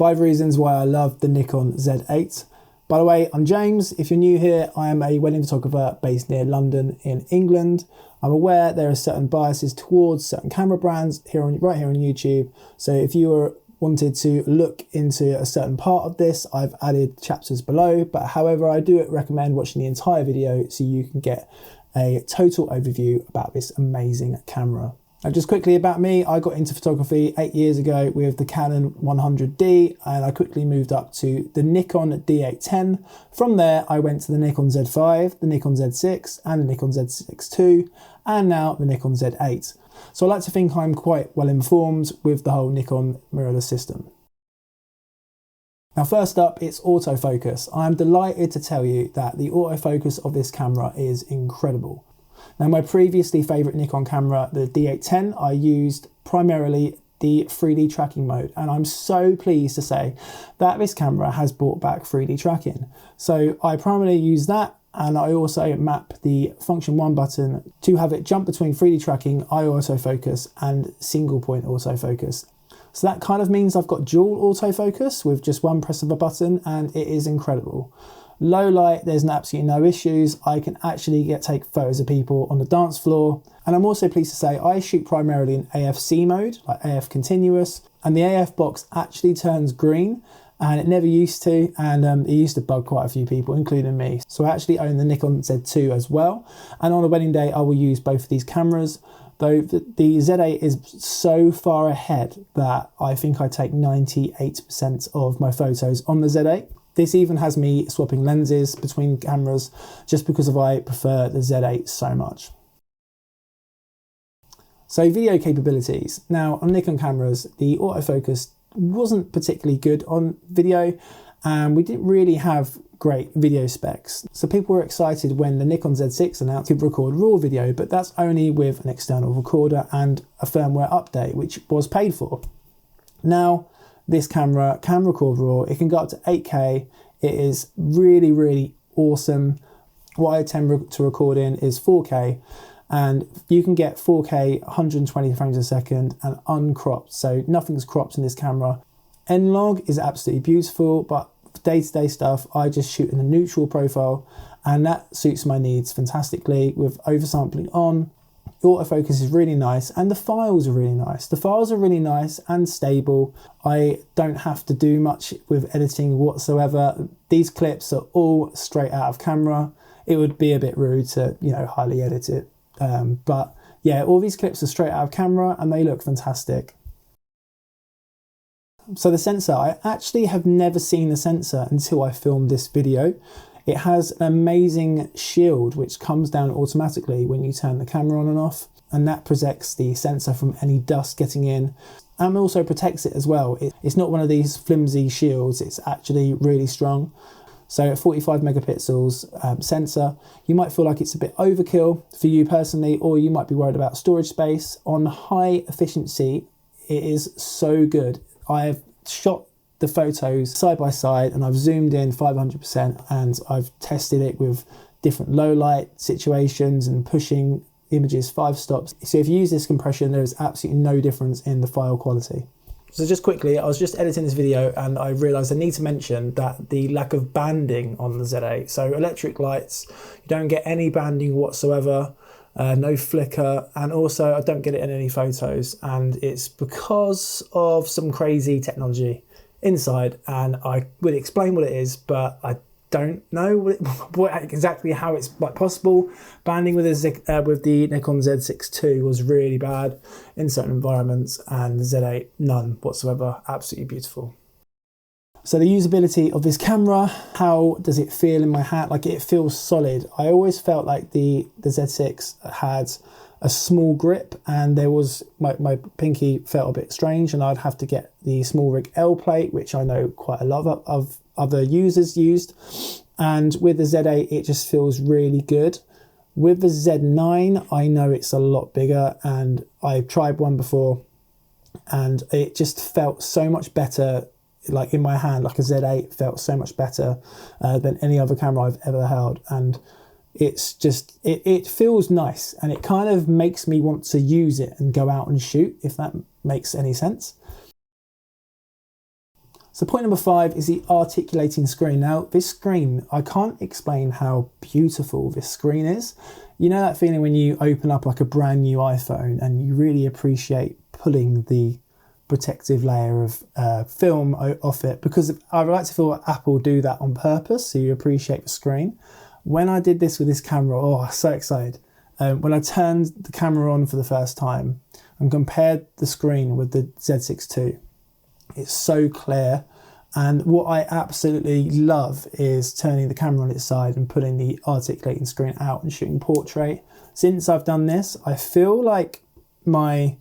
5 reasons why I love the Nikon Z8. By the way, I'm James. If you're new here, I am a wedding photographer based near London in England. I'm aware there are certain biases towards certain camera brands right here on YouTube. So if you wanted to look into a certain part of this, I've added chapters below. But however, I do recommend watching the entire video so you can get a total overview about this amazing camera. Now, just quickly about me, I got into photography 8 years ago with the Canon 100D, and I quickly moved up to the Nikon D810. From there, I went to the Nikon Z5, the Nikon Z6, and the Nikon Z6 II, and now the Nikon Z8. So I like to think I'm quite well informed with the whole Nikon mirrorless system. Now, first up, it's autofocus. I'm delighted to tell you that the autofocus of this camera is incredible. Now, my previously favourite Nikon camera, the D810, I used primarily the 3D tracking mode, and I'm so pleased to say that this camera has brought back 3D tracking. So I primarily use that, and I also map the function 1 button to have it jump between 3D tracking, eye autofocus, and single point autofocus. So that kind of means I've got dual autofocus with just one press of a button, and it is incredible. Low light, there's absolutely no issues. I can actually take photos of people on the dance floor. And I'm also pleased to say I shoot primarily in AFC mode, like AF continuous, and the AF box actually turns green, and it never used to, and it used to bug quite a few people, including me. So I actually own the Nikon Z2 as well. And on the wedding day, I will use both of these cameras, though the Z8 is so far ahead that I think I take 98% of my photos on the Z8. This even has me swapping lenses between cameras just because I prefer the Z8 so much. So video capabilities. Now on Nikon cameras, the autofocus wasn't particularly good on video, and we didn't really have great video specs. So people were excited when the Nikon Z6 announced it could record RAW video, but that's only with an external recorder and a firmware update, which was paid for. Now, this camera can record RAW, it can go up to 8K, it is really, really awesome. What I tend to record in is 4K, and you can get 4K 120 frames a second and uncropped, so nothing's cropped in this camera. N-Log is absolutely beautiful, but for day-to-day stuff, I just shoot in a neutral profile, and that suits my needs fantastically with oversampling on. Autofocus is really nice, and the files are really nice. The files are really nice and stable. I don't have to do much with editing whatsoever. These clips are all straight out of camera. It would be a bit rude to, highly edit it. But yeah, all these clips are straight out of camera and they look fantastic. So the sensor, I actually have never seen the sensor until I filmed this video. It has an amazing shield which comes down automatically when you turn the camera on and off, and that protects the sensor from any dust getting in, and also protects it as well. It's not one of these flimsy shields, it's actually really strong. So at 45 megapixels sensor, you might feel like it's a bit overkill for you personally, or you might be worried about storage space. On high efficiency, it is so good. I've shot the photos side by side and I've zoomed in 500%, and I've tested it with different low light situations and pushing images 5 stops. So if you use this compression, there is absolutely no difference in the file quality. So just quickly, I was just editing this video and I realized I need to mention that the lack of banding on the Z8. So electric lights, you don't get any banding whatsoever. No flicker, and also I don't get it in any photos, and it's because of some crazy technology inside, and I would explain what it is, but I don't know exactly how it's possible. Banding with the Nikon Z6 II was really bad in certain environments, and the Z8 none whatsoever. Absolutely beautiful. So the usability of this camera, how does it feel in my hand? Like, it feels solid. I always felt like the Z6 had a small grip, and there was my pinky felt a bit strange, and I'd have to get the small rig L plate, which I know quite a lot of other users used. And with the Z8, it just feels really good. With the Z9, I know it's a lot bigger, and I tried one before, and it just felt so much better. Like in my hand, like a Z8 felt so much better than any other camera I've ever held, and it's just it feels nice, and it kind of makes me want to use it and go out and shoot, if that makes any sense. So point number 5 is the articulating screen. Now this screen, I can't explain how beautiful this screen is. You know that feeling when you open up like a brand new iPhone and you really appreciate pulling the protective layer of film off it, because I like to feel that Apple do that on purpose, so you appreciate the screen. When I did this with this camera, oh, so excited. When I turned the camera on for the first time and compared the screen with the Z6 II, it's so clear. And what I absolutely love is turning the camera on its side and putting the articulating screen out and shooting portrait. Since I've done this, I feel like my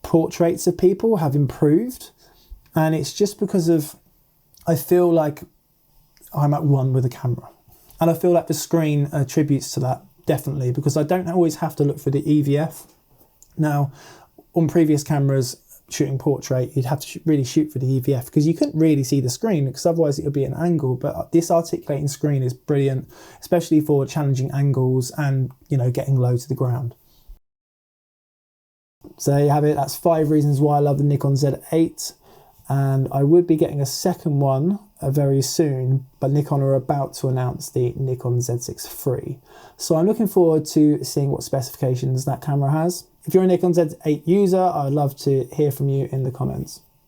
portraits of people have improved, and it's just because of, I feel like I'm at one with the camera, and I feel like the screen attributes to that, definitely, because I don't always have to look for the EVF. Now, on previous cameras shooting portrait, you'd have to really shoot for the EVF because you couldn't really see the screen, because otherwise it would be an angle. But this articulating screen is brilliant, especially for challenging angles and, you know, getting low to the ground. So there you have it. That's 5 reasons why I love the Nikon Z8, and I would be getting a second one very soon, but Nikon are about to announce the Nikon Z6 III. So I'm looking forward to seeing what specifications that camera has. If you're a Nikon Z8 user, I would love to hear from you in the comments.